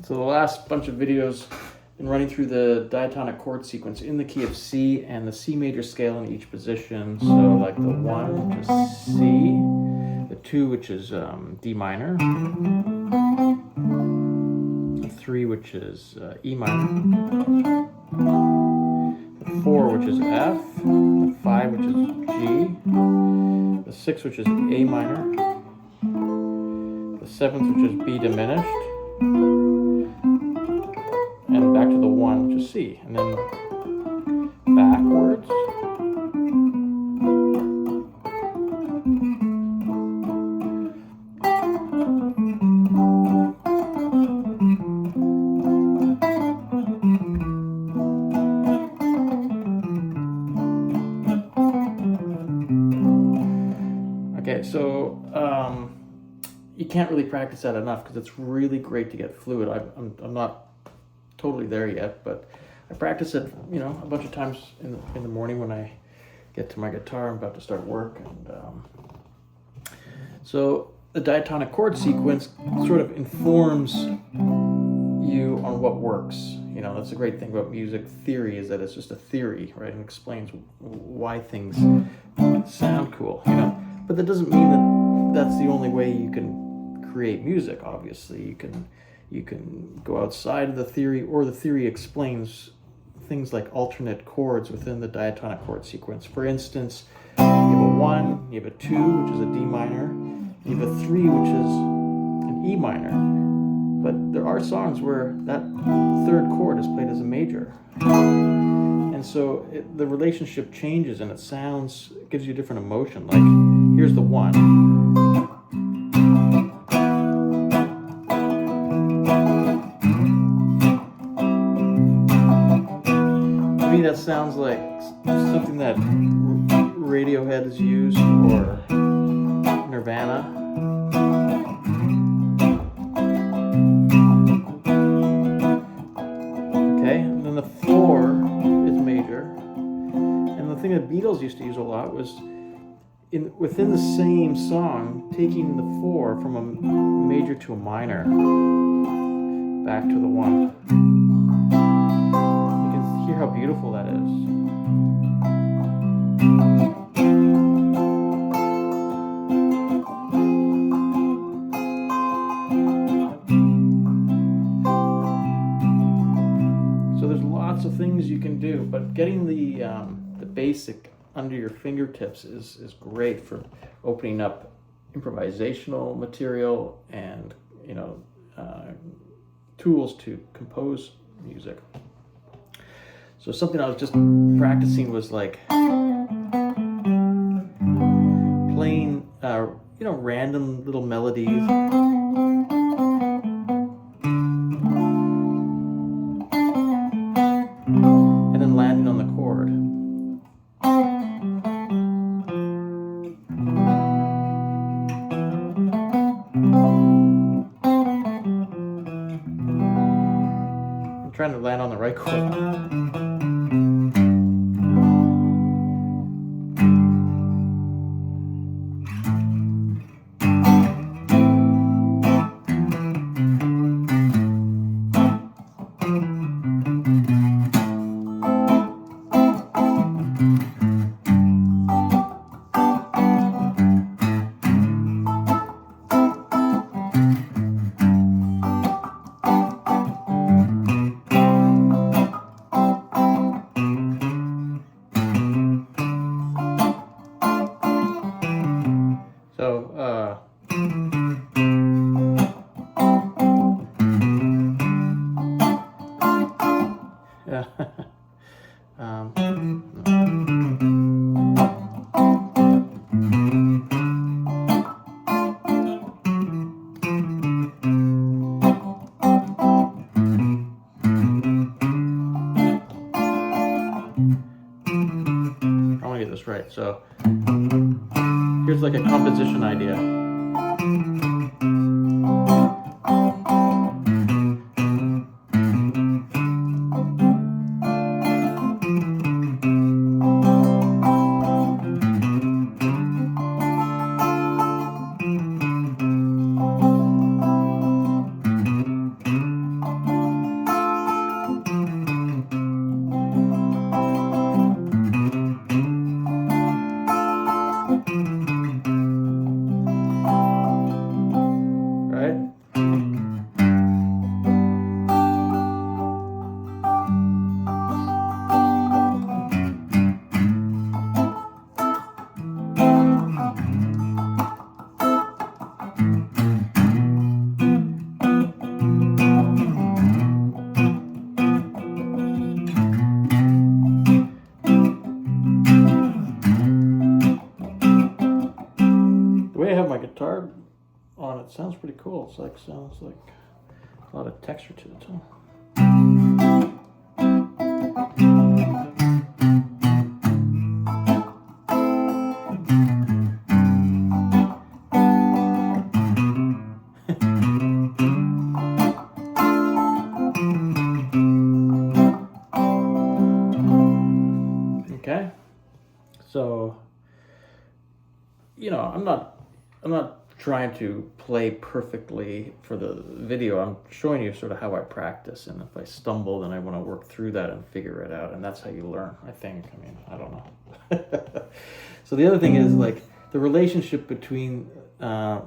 So the last bunch of videos been running through the diatonic chord sequence in the key of C and the C major scale in each position. So like the 1, which is C, the 2, which is D minor, the 3, which is E minor, the 4, which is F, the 5, which is G, the 6, which is A minor, the 7th, which is B diminished, and back to the 1, which is C, and then backwards. Okay, so you can't really practice that enough because it's really great to get fluid. I'm not totally there yet, but I practice it, you know, a bunch of times in the morning when I get to my guitar. I'm about to start work, and so the diatonic chord sequence sort of informs you on what works. You know, that's the great thing about music theory, is that it's just a theory, right? And explains why things sound cool, you know. But that doesn't mean that that's the only way you can create music. Obviously, you can go outside of the theory, or the theory explains things like alternate chords within the diatonic chord sequence. For instance, you have a 1, you have a 2, which is a D minor, you have a 3, which is an E minor. But there are songs where that 3rd chord is played as a major. And so the relationship changes, and it gives you a different emotion. Like, here's the 1. To me, that sounds like something that Radiohead has used, or Nirvana. Okay, and then the 4 is major. And the thing that Beatles used to use a lot was within the same song, taking the 4 from a major to a minor, back to the 1. You can hear how beautiful that is. So there's lots of things you can do, but getting the basic under your fingertips is great for opening up improvisational material and, you know, tools to compose music. So something I was just practicing was like playing you know, random little melodies. And then landing on the chord. Trying to land on the right chord. Right, so here's like a composition idea. it sounds pretty cool. It's like, sounds like a lot of texture to it too. Okay, so you know, I'm not trying to play perfectly for the video. I'm showing you sort of how I practice, and if I stumble, then I want to work through that and figure it out, and that's how you learn, I think. I mean, I don't know. So the other thing is like the relationship between the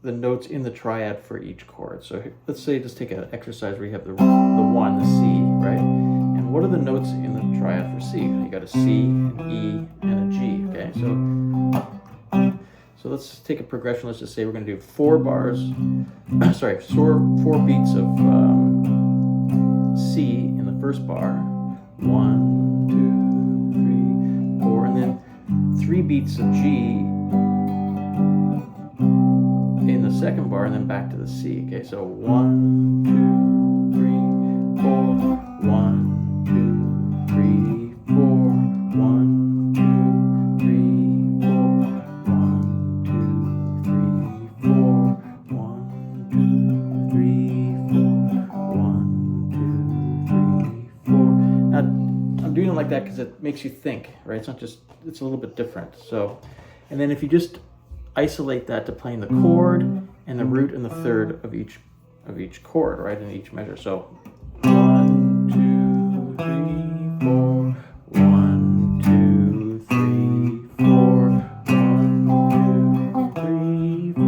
notes in the triad for each chord. So let's say just take an exercise where you have the 1, the C, right? And what are the notes in the triad for C? You got a C, an E, and a G, okay? So let's take a progression. Let's just say we're going to do 4 bars, sorry, 4 beats of C in the first bar. 1, 2, 3, 4, and then 3 beats of G in the second bar, and then back to the C. Okay, so 1, 2, 3, 4, 1, 2, 3, 4, 1, 2, 3, 4, 1, 2, 3, 4, 1, 2, 3, 4, 1, 2, 3, 4. Now, I'm doing it like that because it makes you think, right? It's not just, it's a little bit different. So, and then if you just isolate that to playing the chord and the root and the third of each chord, right, in each measure. So 1, 2, 3, 4, 1, 2, 3, 4, 1, 2, 3, 4,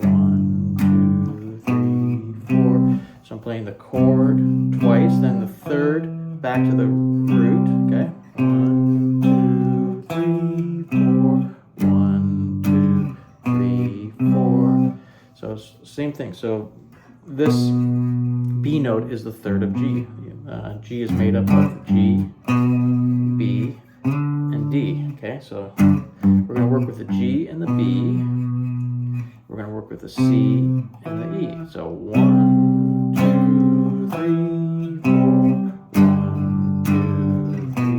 1, 2, 3, 4. So I'm playing the chord twice, then the third back to the root, okay? 1, 2, 3, 4. 1, 2, 3, 4. So same thing. So this B note is the third of G. G is made up of G, B, and D. Okay, so we're going to work with the G and the B. We're going to work with the C and the E. So 1, 2, 3, 4. 1, 2, 3,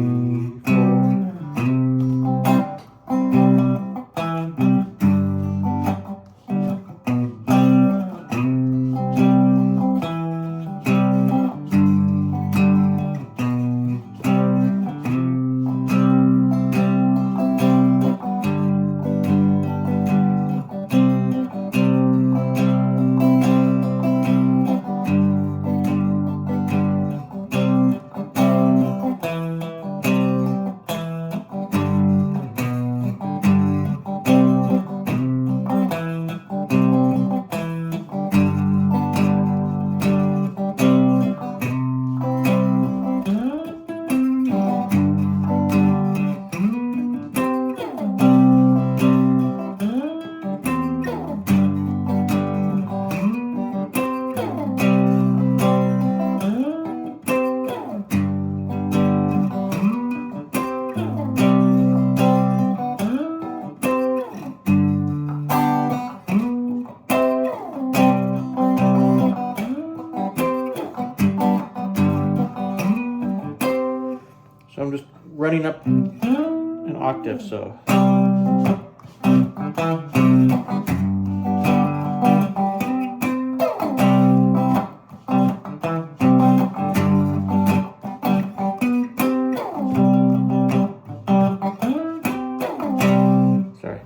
So I'm just running up an octave, so. Sorry.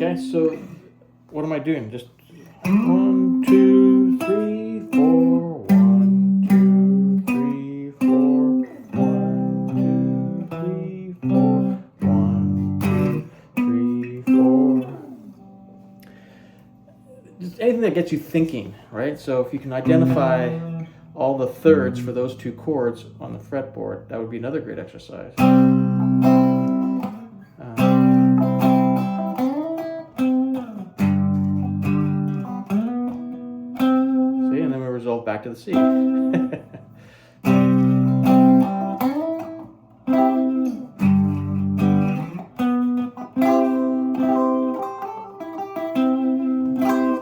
Okay, so what am I doing? Just 1, 2, 3, 4, 1, 2, 3, 4, 1, 2, 3, 4, 1, 2, 3, 4. Just anything that gets you thinking, right? So if you can identify all the thirds for those 2 chords on the fretboard, that would be another great exercise. result back to the C.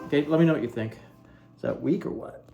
Okay, let me know what you think. Is that weak or what?